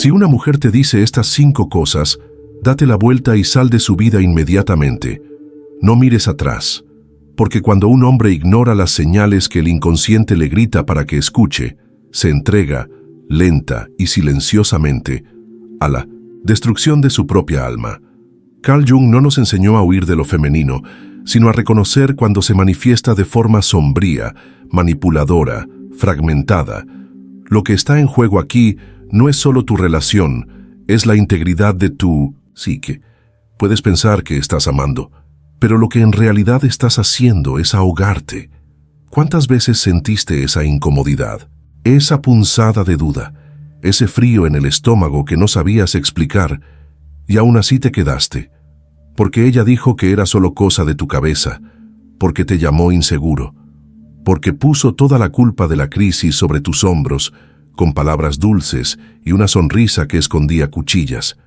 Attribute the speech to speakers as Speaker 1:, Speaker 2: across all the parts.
Speaker 1: Si una mujer te dice estas 5 cosas, date la vuelta y sal de su vida inmediatamente. No mires atrás, porque cuando un hombre ignora las señales que el inconsciente le grita para que escuche, se entrega, lenta y silenciosamente, a la destrucción de su propia alma. Carl Jung no nos enseñó a huir de lo femenino, sino a reconocer cuando se manifiesta de forma sombría, manipuladora, fragmentada. Lo que está en juego aquí no es solo tu relación, es la integridad de tu psique. Puedes pensar que estás amando, pero lo que en realidad estás haciendo es ahogarte. ¿Cuántas veces sentiste esa incomodidad, esa punzada de duda, ese frío en el estómago que no sabías explicar, y aún así te quedaste? Porque ella dijo que era solo cosa de tu cabeza, porque te llamó inseguro, porque puso toda la culpa de la crisis sobre tus hombros, con palabras dulces y una sonrisa que escondía cuchillas.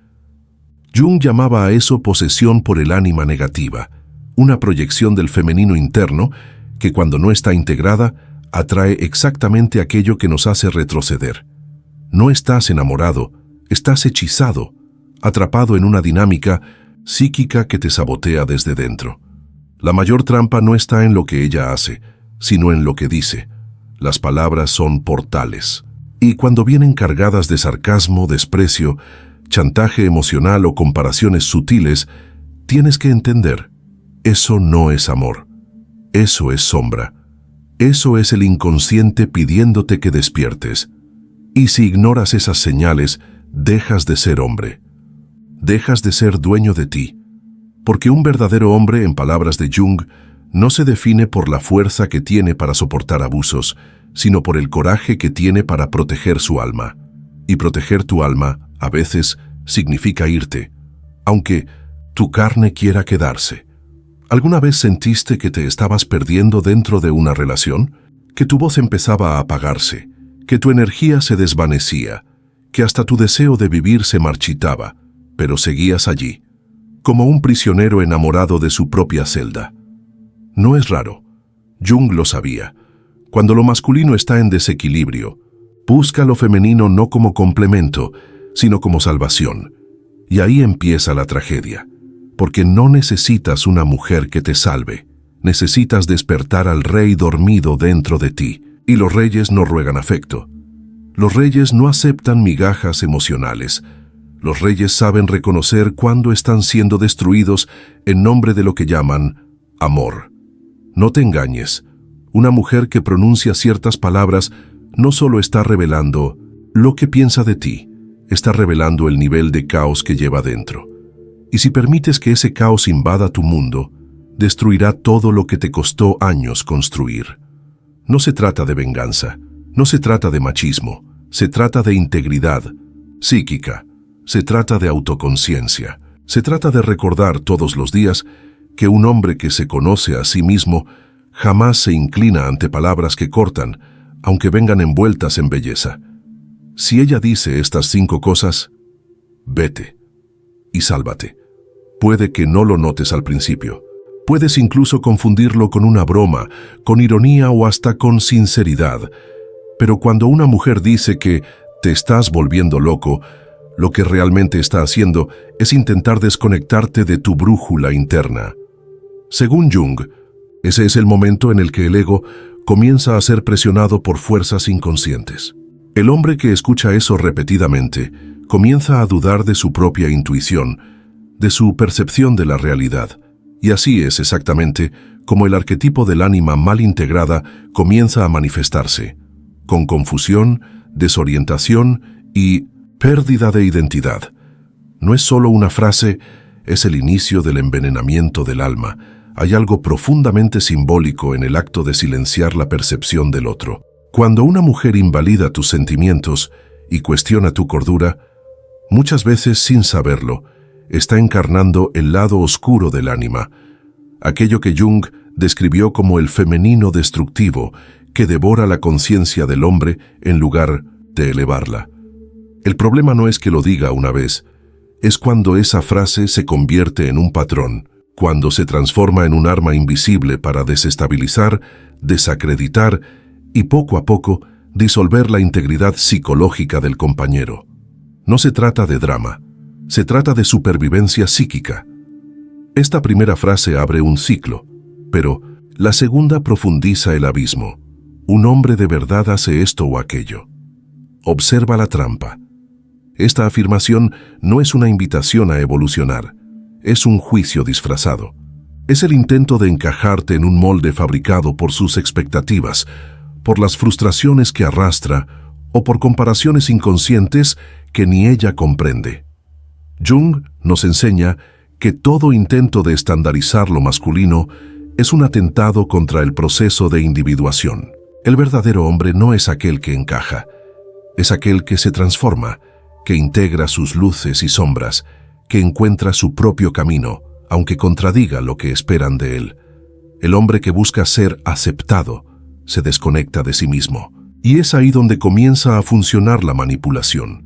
Speaker 1: Jung llamaba a eso posesión por el ánima negativa, una proyección del femenino interno que cuando no está integrada, atrae exactamente aquello que nos hace retroceder. No estás enamorado, estás hechizado, atrapado en una dinámica psíquica que te sabotea desde dentro. La mayor trampa no está en lo que ella hace, sino en lo que dice. Las palabras son portales. Y cuando vienen cargadas de sarcasmo, desprecio, chantaje emocional o comparaciones sutiles, tienes que entender, eso no es amor. Eso es sombra. Eso es el inconsciente pidiéndote que despiertes. Y si ignoras esas señales, dejas de ser hombre. Dejas de ser dueño de ti. Porque un verdadero hombre, en palabras de Jung, no se define por la fuerza que tiene para soportar abusos, sino por el coraje que tiene para proteger su alma. Y proteger tu alma, a veces, significa irte, aunque tu carne quiera quedarse. ¿Alguna vez sentiste que te estabas perdiendo dentro de una relación? Que tu voz empezaba a apagarse, que tu energía se desvanecía, que hasta tu deseo de vivir se marchitaba, pero seguías allí, como un prisionero enamorado de su propia celda. No es raro. Jung lo sabía. Cuando lo masculino está en desequilibrio, busca lo femenino no como complemento, sino como salvación. Y ahí empieza la tragedia. Porque no necesitas una mujer que te salve. Necesitas despertar al rey dormido dentro de ti. Y los reyes no ruegan afecto. Los reyes no aceptan migajas emocionales. Los reyes saben reconocer cuándo están siendo destruidos en nombre de lo que llaman amor. No te engañes. Una mujer que pronuncia ciertas palabras no solo está revelando lo que piensa de ti, está revelando el nivel de caos que lleva dentro. Y si permites que ese caos invada tu mundo, destruirá todo lo que te costó años construir. No se trata de venganza, no se trata de machismo, se trata de integridad psíquica, se trata de autoconciencia, se trata de recordar todos los días que un hombre que se conoce a sí mismo jamás se inclina ante palabras que cortan, aunque vengan envueltas en belleza. Si ella dice estas 5 cosas, vete y sálvate. Puede que no lo notes al principio. Puedes incluso confundirlo con una broma, con ironía o hasta con sinceridad. Pero cuando una mujer dice que te estás volviendo loco, lo que realmente está haciendo es intentar desconectarte de tu brújula interna. Según Jung, ese es el momento en el que el ego comienza a ser presionado por fuerzas inconscientes. El hombre que escucha eso repetidamente comienza a dudar de su propia intuición, de su percepción de la realidad. Y así es exactamente como el arquetipo del ánima mal integrada comienza a manifestarse, con confusión, desorientación y pérdida de identidad. No es solo una frase, es el inicio del envenenamiento del alma. Hay algo profundamente simbólico en el acto de silenciar la percepción del otro. Cuando una mujer invalida tus sentimientos y cuestiona tu cordura, muchas veces sin saberlo, está encarnando el lado oscuro del ánima, aquello que Jung describió como el femenino destructivo que devora la conciencia del hombre en lugar de elevarla. El problema no es que lo diga una vez, es cuando esa frase se convierte en un patrón, cuando se transforma en un arma invisible para desestabilizar, desacreditar y poco a poco disolver la integridad psicológica del compañero. No se trata de drama, se trata de supervivencia psíquica. Esta primera frase abre un ciclo, pero la segunda profundiza el abismo. Un hombre de verdad hace esto o aquello. Observa la trampa. Esta afirmación no es una invitación a evolucionar, es un juicio disfrazado. Es el intento de encajarte en un molde fabricado por sus expectativas, por las frustraciones que arrastra o por comparaciones inconscientes que ni ella comprende. Jung nos enseña que todo intento de estandarizar lo masculino es un atentado contra el proceso de individuación. El verdadero hombre no es aquel que encaja, es aquel que se transforma, que integra sus luces y sombras, que encuentra su propio camino, aunque contradiga lo que esperan de él. El hombre que busca ser aceptado se desconecta de sí mismo. Y es ahí donde comienza a funcionar la manipulación.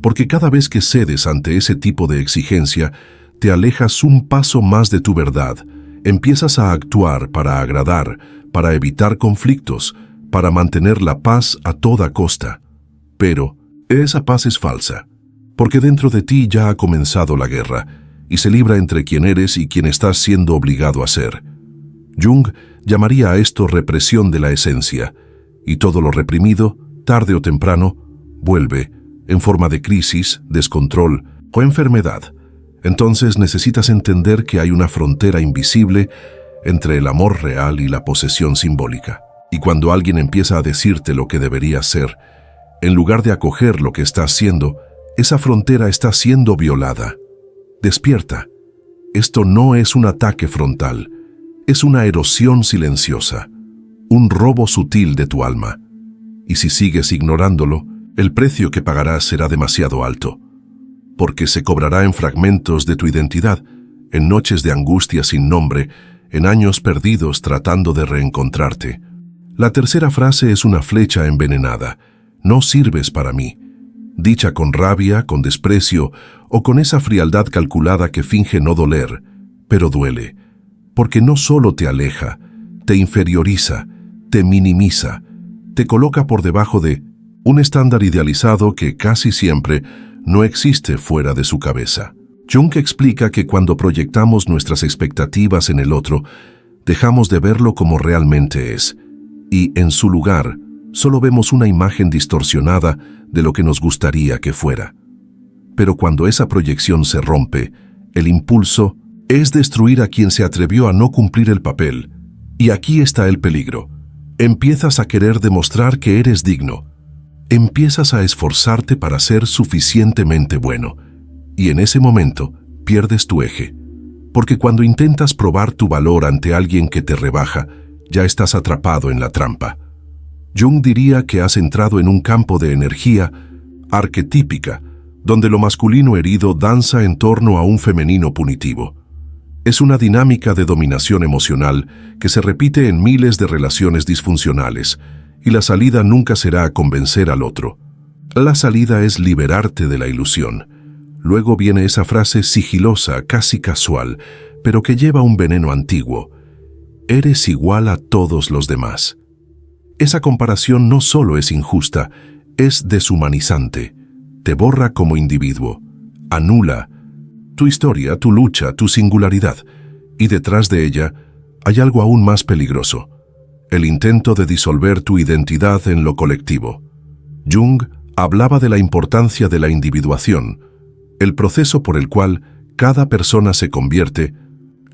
Speaker 1: Porque cada vez que cedes ante ese tipo de exigencia, te alejas un paso más de tu verdad. Empiezas a actuar para agradar, para evitar conflictos, para mantener la paz a toda costa. Pero esa paz es falsa, porque dentro de ti ya ha comenzado la guerra, y se libra entre quien eres y quien estás siendo obligado a ser. Jung llamaría a esto represión de la esencia, y todo lo reprimido, tarde o temprano, vuelve en forma de crisis, descontrol o enfermedad. Entonces necesitas entender que hay una frontera invisible entre el amor real y la posesión simbólica. Y cuando alguien empieza a decirte lo que deberías ser, en lugar de acoger lo que estás siendo, esa frontera está siendo violada. Despierta. Esto no es un ataque frontal, es una erosión silenciosa, un robo sutil de tu alma. Y si sigues ignorándolo, el precio que pagarás será demasiado alto, porque se cobrará en fragmentos de tu identidad, en noches de angustia sin nombre, en años perdidos tratando de reencontrarte. La tercera frase es una flecha envenenada. No sirves para mí. Dicha con rabia, con desprecio o con esa frialdad calculada que finge no doler, pero duele, porque no solo te aleja, te inferioriza, te minimiza, te coloca por debajo de un estándar idealizado que casi siempre no existe fuera de su cabeza. Jung explica que cuando proyectamos nuestras expectativas en el otro, dejamos de verlo como realmente es, y en su lugar, solo vemos una imagen distorsionada de lo que nos gustaría que fuera. Pero cuando esa proyección se rompe, el impulso es destruir a quien se atrevió a no cumplir el papel. Y aquí está el peligro. Empiezas a querer demostrar que eres digno. Empiezas a esforzarte para ser suficientemente bueno. Y en ese momento pierdes tu eje. Porque cuando intentas probar tu valor ante alguien que te rebaja, ya estás atrapado en la trampa. Jung diría que has entrado en un campo de energía arquetípica, donde lo masculino herido danza en torno a un femenino punitivo. Es una dinámica de dominación emocional que se repite en miles de relaciones disfuncionales, y la salida nunca será convencer al otro. La salida es liberarte de la ilusión. Luego viene esa frase sigilosa, casi casual, pero que lleva un veneno antiguo. Eres igual a todos los demás. Esa comparación no solo es injusta, es deshumanizante. Te borra como individuo, anula tu historia, tu lucha, tu singularidad, y detrás de ella hay algo aún más peligroso, el intento de disolver tu identidad en lo colectivo. Jung hablaba de la importancia de la individuación, el proceso por el cual cada persona se convierte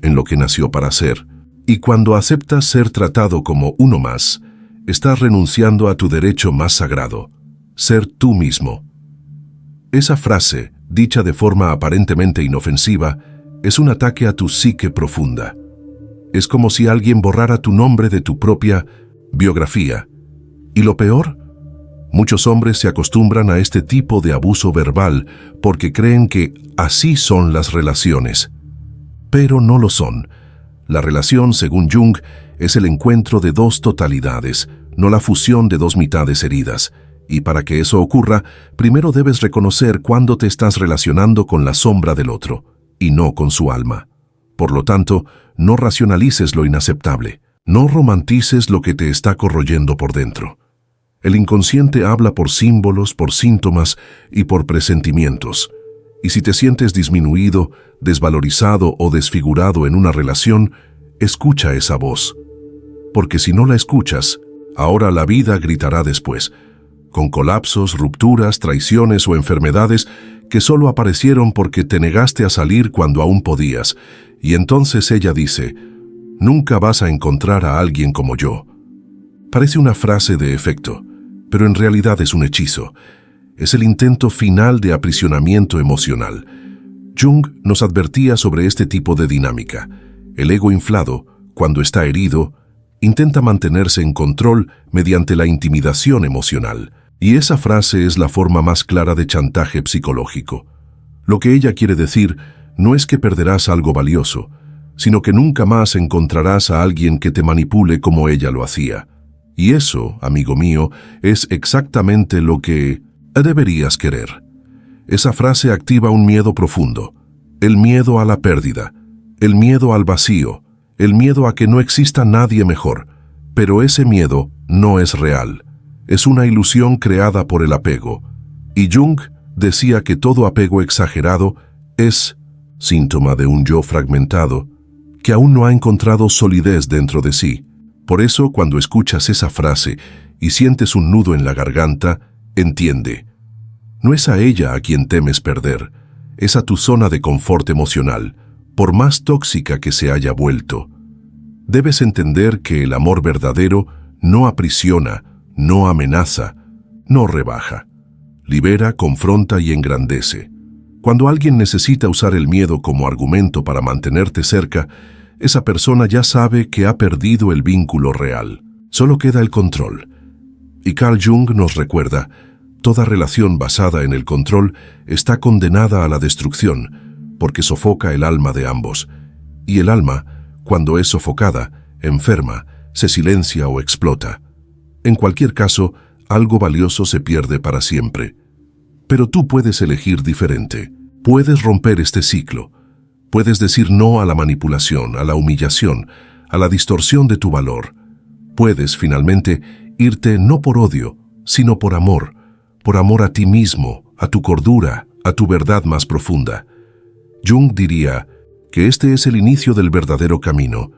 Speaker 1: en lo que nació para ser, y cuando aceptas ser tratado como uno más, estás renunciando a tu derecho más sagrado, ser tú mismo. Esa frase, dicha de forma aparentemente inofensiva, es un ataque a tu psique profunda. Es como si alguien borrara tu nombre de tu propia biografía. Y lo peor, muchos hombres se acostumbran a este tipo de abuso verbal porque creen que así son las relaciones. Pero no lo son. La relación, según Jung, es el encuentro de dos totalidades, no la fusión de dos mitades heridas. Y para que eso ocurra, primero debes reconocer cuándo te estás relacionando con la sombra del otro, y no con su alma. Por lo tanto, no racionalices lo inaceptable, no romantices lo que te está corroyendo por dentro. El inconsciente habla por símbolos, por síntomas y por presentimientos. Y si te sientes disminuido, desvalorizado o desfigurado en una relación, escucha esa voz. Porque si no la escuchas, ahora la vida gritará después, con colapsos, rupturas, traiciones o enfermedades que solo aparecieron porque te negaste a salir cuando aún podías. Y entonces ella dice, nunca vas a encontrar a alguien como yo. Parece una frase de efecto, pero en realidad es un hechizo. Es el intento final de aprisionamiento emocional. Jung nos advertía sobre este tipo de dinámica. El ego inflado, cuando está herido, intenta mantenerse en control mediante la intimidación emocional. Y esa frase es la forma más clara de chantaje psicológico. Lo que ella quiere decir no es que perderás algo valioso, sino que nunca más encontrarás a alguien que te manipule como ella lo hacía. Y eso, amigo mío, es exactamente lo que deberías querer. Esa frase activa un miedo profundo, el miedo a la pérdida, el miedo al vacío, el miedo a que no exista nadie mejor. Pero ese miedo no es real. Es una ilusión creada por el apego. Y Jung decía que todo apego exagerado es síntoma de un yo fragmentado que aún no ha encontrado solidez dentro de sí. Por eso, cuando escuchas esa frase y sientes un nudo en la garganta, entiende. No es a ella a quien temes perder, es a tu zona de confort emocional, por más tóxica que se haya vuelto. Debes entender que el amor verdadero no aprisiona, no amenaza, no rebaja. Libera, confronta y engrandece. Cuando alguien necesita usar el miedo como argumento para mantenerte cerca, esa persona ya sabe que ha perdido el vínculo real. Solo queda el control. Y Carl Jung nos recuerda, toda relación basada en el control está condenada a la destrucción, porque sofoca el alma de ambos. Y el alma, cuando es sofocada, enferma, se silencia o explota. En cualquier caso, algo valioso se pierde para siempre. Pero tú puedes elegir diferente. Puedes romper este ciclo. Puedes decir no a la manipulación, a la humillación, a la distorsión de tu valor. Puedes, finalmente, irte no por odio, sino por amor a ti mismo, a tu cordura, a tu verdad más profunda. Jung diría que este es el inicio del verdadero camino,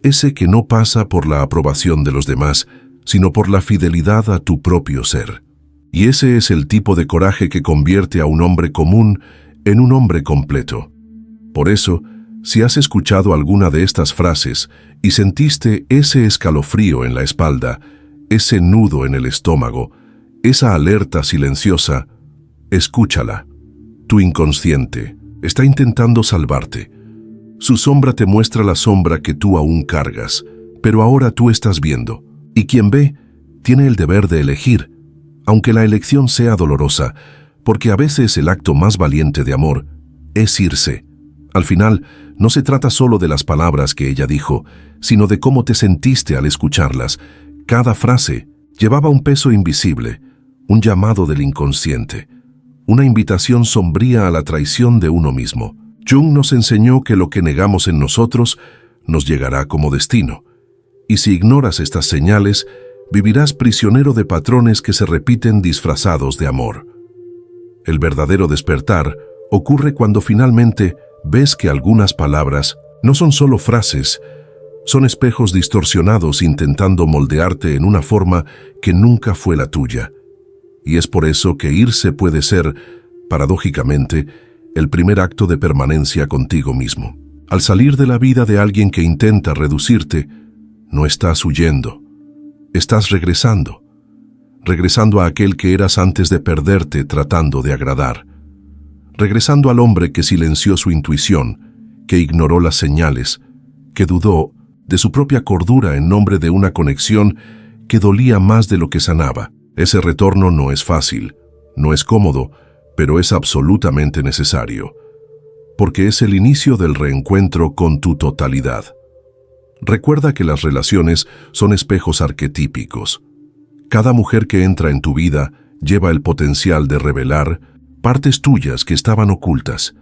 Speaker 1: ese que no pasa por la aprobación de los demás, sino por la fidelidad a tu propio ser. Y ese es el tipo de coraje que convierte a un hombre común en un hombre completo. Por eso, si has escuchado alguna de estas frases y sentiste ese escalofrío en la espalda, ese nudo en el estómago, esa alerta silenciosa, escúchala. Tu inconsciente está intentando salvarte. Su sombra te muestra la sombra que tú aún cargas, pero ahora tú estás viendo. Y quien ve, tiene el deber de elegir, aunque la elección sea dolorosa, porque a veces el acto más valiente de amor es irse. Al final, no se trata solo de las palabras que ella dijo, sino de cómo te sentiste al escucharlas. Cada frase llevaba un peso invisible, un llamado del inconsciente, una invitación sombría a la traición de uno mismo. Jung nos enseñó que lo que negamos en nosotros nos llegará como destino. Y si ignoras estas señales, vivirás prisionero de patrones que se repiten disfrazados de amor. El verdadero despertar ocurre cuando finalmente ves que algunas palabras no son solo frases, son espejos distorsionados intentando moldearte en una forma que nunca fue la tuya. Y es por eso que irse puede ser, paradójicamente, el primer acto de permanencia contigo mismo. Al salir de la vida de alguien que intenta reducirte, no estás huyendo, estás regresando a aquel que eras antes de perderte tratando de agradar, regresando al hombre que silenció su intuición, que ignoró las señales, que dudó de su propia cordura en nombre de una conexión que dolía más de lo que sanaba. Ese retorno no es fácil, no es cómodo, pero es absolutamente necesario, porque es el inicio del reencuentro con tu totalidad. Recuerda que las relaciones son espejos arquetípicos. Cada mujer que entra en tu vida lleva el potencial de revelar partes tuyas que estaban ocultas.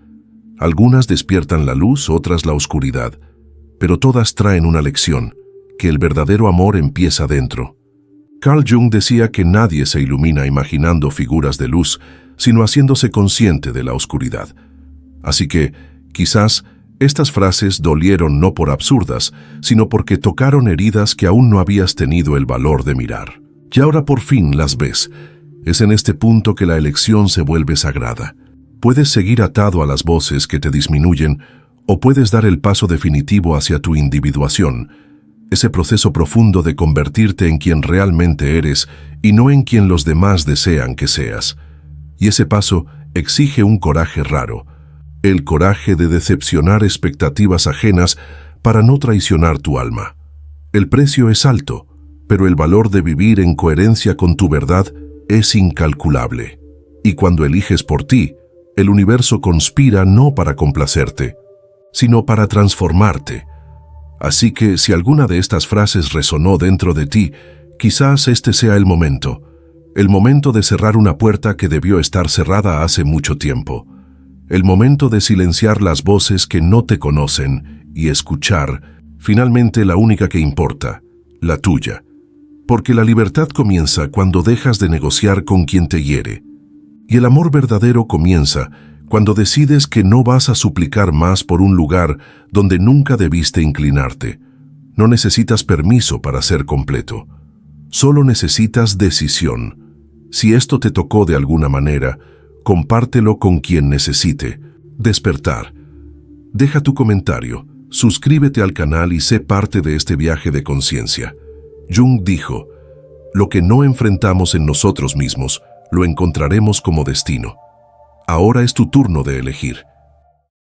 Speaker 1: Algunas despiertan la luz, otras la oscuridad, pero todas traen una lección, que el verdadero amor empieza dentro. Carl Jung decía que nadie se ilumina imaginando figuras de luz, sino haciéndose consciente de la oscuridad. Así que, quizás, estas frases dolieron no por absurdas, sino porque tocaron heridas que aún no habías tenido el valor de mirar. Y ahora por fin las ves. Es en este punto que la elección se vuelve sagrada. Puedes seguir atado a las voces que te disminuyen, o puedes dar el paso definitivo hacia tu individuación, ese proceso profundo de convertirte en quien realmente eres y no en quien los demás desean que seas. Y ese paso exige un coraje raro, el coraje de decepcionar expectativas ajenas para no traicionar tu alma. El precio es alto, pero el valor de vivir en coherencia con tu verdad es incalculable. Y cuando eliges por ti, el universo conspira no para complacerte, sino para transformarte. Así que si alguna de estas frases resonó dentro de ti, quizás este sea el momento de cerrar una puerta que debió estar cerrada hace mucho tiempo, el momento de silenciar las voces que no te conocen y escuchar, finalmente, la única que importa, la tuya. Porque la libertad comienza cuando dejas de negociar con quien te hiere, y el amor verdadero comienza cuando decides que no vas a suplicar más por un lugar donde nunca debiste inclinarte. No necesitas permiso para ser completo. Solo necesitas decisión. Si esto te tocó de alguna manera, compártelo con quien necesite despertar. Deja tu comentario, suscríbete al canal y sé parte de este viaje de conciencia. Jung dijo, lo que no enfrentamos en nosotros mismos, lo encontraremos como destino. Ahora es tu turno de elegir.